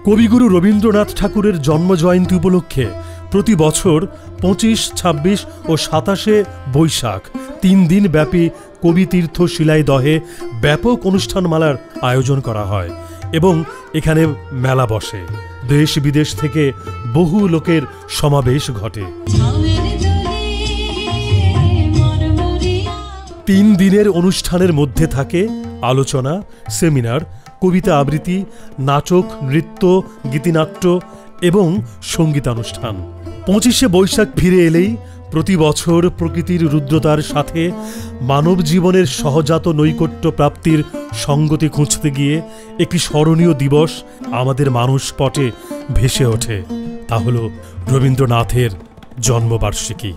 কবিগুরু রবীন্দ্রনাথ ঠাকুরের জন্মজয়ন্তী উপলক্ষে প্রতি বছর 25, 26 ও 27 বৈশাখ 3 দিন ব্যাপী কবিতীর্থ শিলাইদহে ব্যাপক অনুষ্ঠানমালার আয়োজন করা হয় এবং এখানে মেলা বসে। দেশ বিদেশ থেকে বহু লোকের সমাবেশ ঘটে। 3 দিনের অনুষ্ঠানের মধ্যে থাকে আলোচনা, সেমিনার, কবিতা আবৃত্তি, নাটক, নৃত্য, গীতিনাট্য এবং সঙ্গীতানুষ্ঠান। 25শে বৈশাখ ফিরে এলেই প্রতি বছর প্রকৃতির রুদ্রতার সাথে মানব জীবনের সহজাত নৈকট্য প্রাপ্তির সঙ্গতি খুঁজতে গিয়ে একটি স্মরণীয় দিবস আমাদের মানসপটে ভেসে ওঠে। তা হল রবীন্দ্রনাথের জন্মবার্ষিকী।